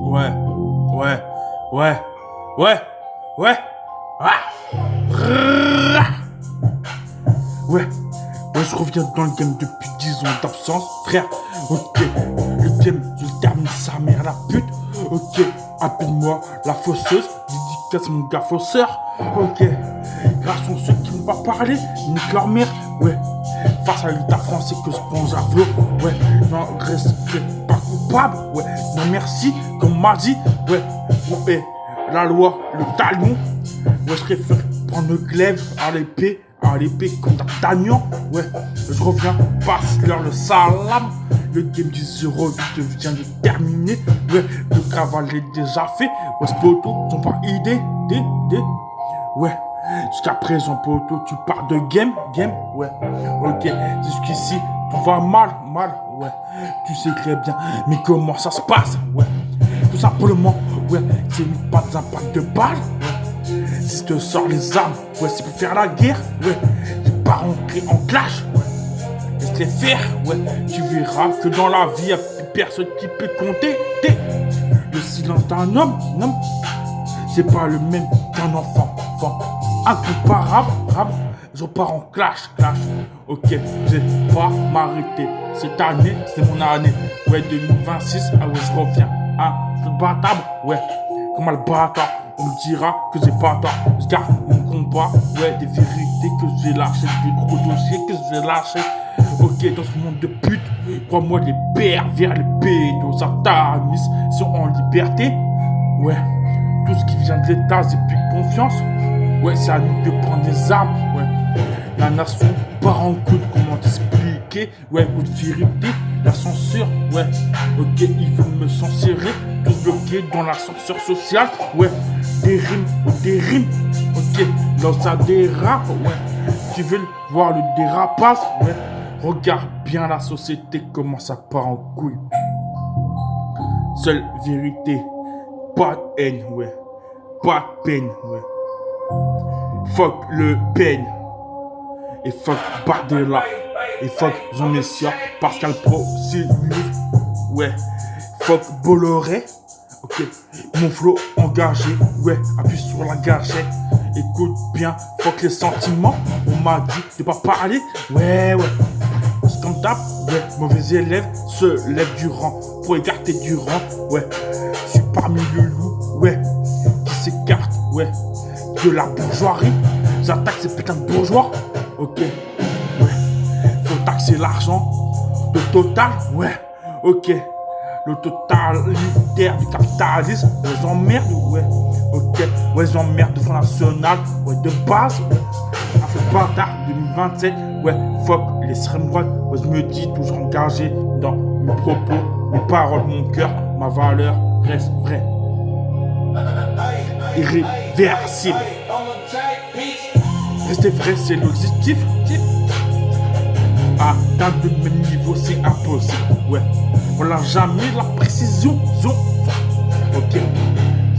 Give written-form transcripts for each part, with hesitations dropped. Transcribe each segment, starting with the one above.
Ouais, ouais, ouais, ouais, ouais, ah, ouais, ouais, je reviens dans le game depuis 10 ans d'absence, frère. Ok, le game, je le termine sa mère la pute. Ok, appelle-moi la fosseuse, dédicace mon gars fausseur. Ok, grâce à ceux qui n'ont pas parlé, nique leur mère, ouais. Face à l'État français que je prends à flot, ouais, j'en reste pas coupable, ouais, non merci, comme on m'a dit, ouais, ouais, la loi, le talion, ouais, je préfère prendre le glaive à l'épée comme D'Artagnan, ouais, je reviens, passe-leur le salam, le game du 0 vient de terminer, ouais, le cavalier déjà fait, ouais, ce poteau, t'ont pas idée, ouais. Jusqu'à présent, poto, tu pars de game, ouais. Ok, jusqu'ici, tout va mal, ouais. Tu sais très bien, mais comment ça se passe, ouais. Tout simplement, ouais, c'est pas des impacts de balles, ouais. Si je te sors les armes, ouais, c'est pour faire la guerre, ouais. Je vais pas rentrer en clash, ouais. Laisse-les faire, ouais. Tu verras que dans la vie, y'a plus personne qui peut compter. Le silence d'un homme, non, c'est pas le même qu'un enfant. Incomparable, je repars en clash. Ok, je vais pas m'arrêter. Cette année, c'est mon année. Ouais, 2026, ah ouais, je reviens. Hein, c'est le bâtard, ouais. Comment le bâtard, on me dira que j'ai pas tort. Je garde mon combat, ouais, des vérités que j'ai lâchées, des gros dossiers que j'ai lâchés. Ok, dans ce monde de pute, crois-moi, les pervers, les pédos, satanistes sont en liberté. Ouais, tout ce qui vient de l'État, c'est plus de confiance. Ouais, c'est à nous de prendre des armes, ouais. La nation part en couille, comment t'expliquer? Ouais, ou de vérité, la censure, ouais. Ok, ils veulent me censurer, tous bloqués dans l'ascenseur social, ouais. Des rimes, ok. Là ça dérape, ouais. Tu veux voir le dérapage, ouais. Regarde bien la société, comment ça part en couille. Seule vérité, pas de haine, ouais. Pas de peine, ouais. Fuck Le Pen et fuck Bardella et fuck Jean Messia, Pascal Pro, Sirius, ouais, fuck Bolloré, ok, mon flow engagé, ouais, appuie sur la gâchette, écoute bien, fuck les sentiments, on m'a dit de pas parler, ouais, c'est comme d'hab, ouais, mauvais élève se lève du rang, pour écarter du rang, ouais, je suis parmi le loup, ouais, qui s'écarte, ouais, de la bourgeoisie, j'attaque ces putains de bourgeois, ok, ouais, faut taxer l'argent, le total, ouais, ok, le totalitaire du capitalisme, les emmerdes, ouais, ok, ouais, les emmerdes de Front National, ouais, de base, ouais, affaire bâtard 2027, ouais, fuck les extrêmes droites, ouais, je me dis toujours engagé dans mes propos, mes paroles, mon cœur, ma valeur reste vraie. Irréversible. Rester vrai, c'est l'objectif. Atteindre le même niveau, c'est impossible. Ouais, voilà jamais la précision. Ok,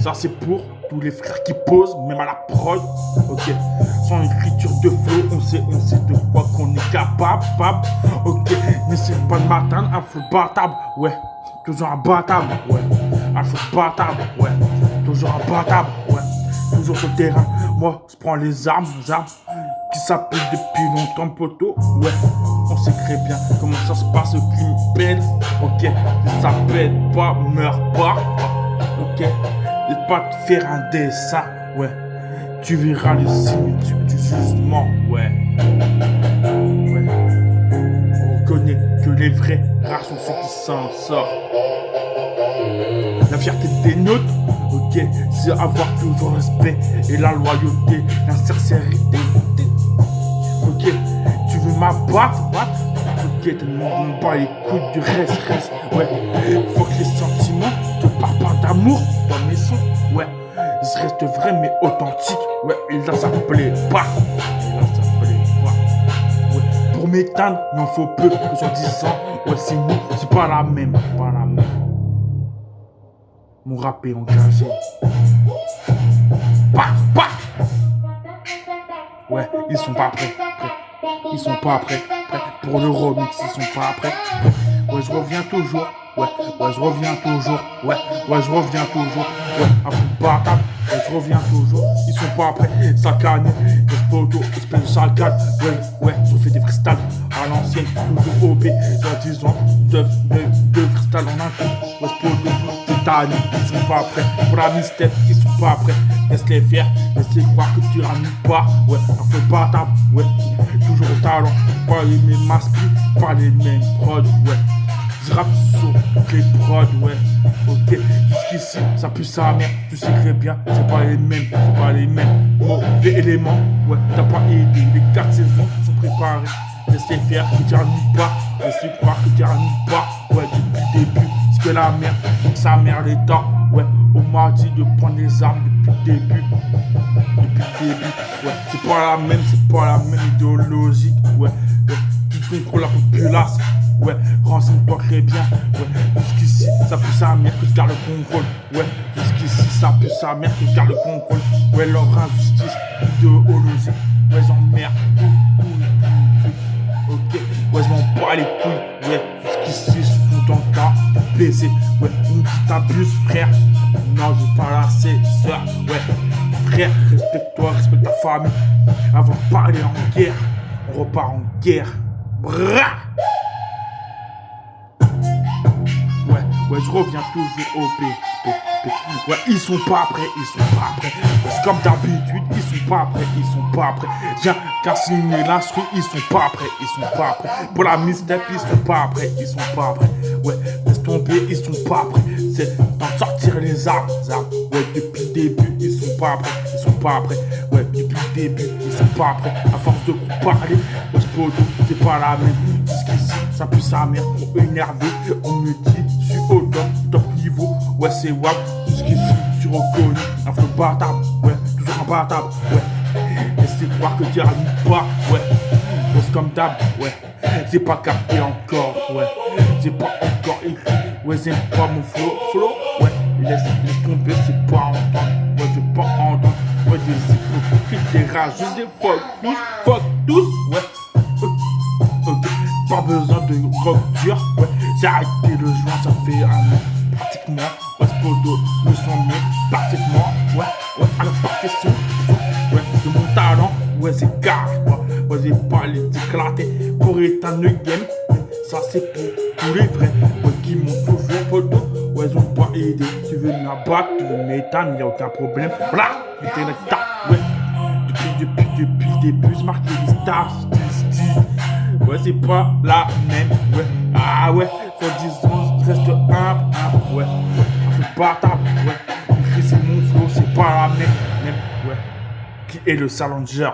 ça c'est pour tous les frères qui posent, même à la prod. Ok, sans écriture de flow, on sait de quoi qu'on est capable. Ok, mais c'est pas le matin, un feu battable. Ouais, toujours un battable. Ouais, un feu battable. Ouais, toujours un battable. Ouais, toujours sur le terrain. Moi, je prends les armes qui s'appellent depuis longtemps, poteau. Ouais, on sait très bien comment ça se passe, le crime peine. Ok, ça s'appelle pas, meurs pas. Ok, et pas te faire un dessin. Ouais, tu verras les signes du jugement. Ouais, on reconnaît que les vrais rares sont ceux qui s'en sortent. La fierté des nôtres, ok, c'est avoir toujours le respect et la loyauté, la sincérité. Ok, tu veux m'abattre, ok, te demande pas les couilles du reste, ouais. Faut que les sentiments te parlent pas d'amour dans mes sons, ouais. Je reste vrai mais authentique, ouais. Et là ça plaît pas, ouais. Pour m'éteindre, il en faut peu, que sur 10 ans, ouais, c'est nous, c'est pas la même. Mon rap est engagé. Ouais, ils sont pas prêts. Ils sont pas prêts. Pour le remix, ils sont pas prêts. Ouais, je reviens toujours. ouais, je reviens toujours, ouais, je reviens toujours, ouais, un fou bâtard, ouais, je reviens toujours, ils sont pas prêts, ça cagne, poteau, espèce de sacade, ouais, je fais des freestyles à l'ancienne, toujours OP, soi-disant, deux freestyles en un coup, ouais, poteau, Titanic, ils sont pas prêts, pour la mystère, ils sont pas prêts, laisse-les faire, laisse-les croire que tu ramenes pas, ouais, un fou bâtard, ouais, toujours au talent, pas les mêmes masques, pas les mêmes prods, ouais. Je rappe sur toutes les prods, ouais, ok, jusqu'ici, ça pue sa mère, tu sais très bien, c'est pas les mêmes mauvais éléments, ouais, t'as pas aidé, les 4 saisons sont préparées, laisse-les faire, que tu ramenes pas, laisse-les croire que tu ramenes pas, ouais, depuis le début, c'est que la merde, sa mère l'état, ouais, on m'a dit de prendre les armes depuis le début, ouais, c'est pas la même idéologie, ouais, qui contrôle la population. Ouais, renseigne-toi très bien. Ouais, jusqu'ici, ça pue sa mère que je garde le contrôle. Ouais, jusqu'ici, ça pue sa mère que je garde le contrôle. Ouais, leur injustice, idéologie. Ouais, j'emmerde tout. Ok, ouais, je m'en bats les couilles. Ouais, jusqu'ici, je fous dans ta baiser. Ouais, une petite abuse, frère. Non, je veux pas lasser, sœur. Ouais, frère, respecte-toi, respecte ta famille. Avant de parler en guerre, on repart en guerre. Brrrr. Ouais, je reviens toujours au P. Ouais, ils sont pas prêts. C'est comme d'habitude, ils sont pas prêts. Viens, cassiner l'instru, ils sont pas prêts. Pour la mixtape, ils sont pas prêts. Ouais, laisse tomber, ils sont pas prêts. C'est d'en sortir les armes. Ouais, depuis le début, ils sont pas prêts. Ouais, depuis le début, ils sont pas prêts. À force de parler, ouais, c'est pas la même. Jusqu'ici, ça pue sa mère pour énerver. On me dit, je suis au top niveau. Ouais, c'est WAP. Jusqu'ici, tu reconnais un feu bâtard. Ouais, toujours un bâtard. Ouais, laisse-les croire que tu arrives pas. Ouais, c'est comme d'hab. Ouais, j'ai pas capté encore. Ouais, j'ai pas encore écrit. Ouais, j'aime pas mon flow. Ouais, laisse tomber, c'est pas entendre. Ouais, je veux pas entendre. Ouais, des hypocrites, des rageux, des fuck tous. Ouais, ok, pas besoin de rock dur. Ouais, j'ai arrêté le joint, ça fait un an pratiquement. Ouais, ce poteau me sent mieux parfaitement. Ouais, à la perfection. Ouais, de mon talent. Ouais, c'est carré. Ouais, j'ai pas les éclater pour éteindre le game. Ça, c'est pour tous les vrais. Ouais, qui m'ont toujours poteau. Ouais, ils ont pas aidé. Tu veux m'abattre, tu veux m'éteindre, y'a aucun problème. Voilà, putain, ouais. Depuis le début, je marque les stars. Ouais, c'est pas la même. Ouais, ah ouais, soi-disant, je reste humble. Ouais, c'est bâtard. Ouais, c'est mon flow, c'est pas la même. Ouais, qui est le challenger?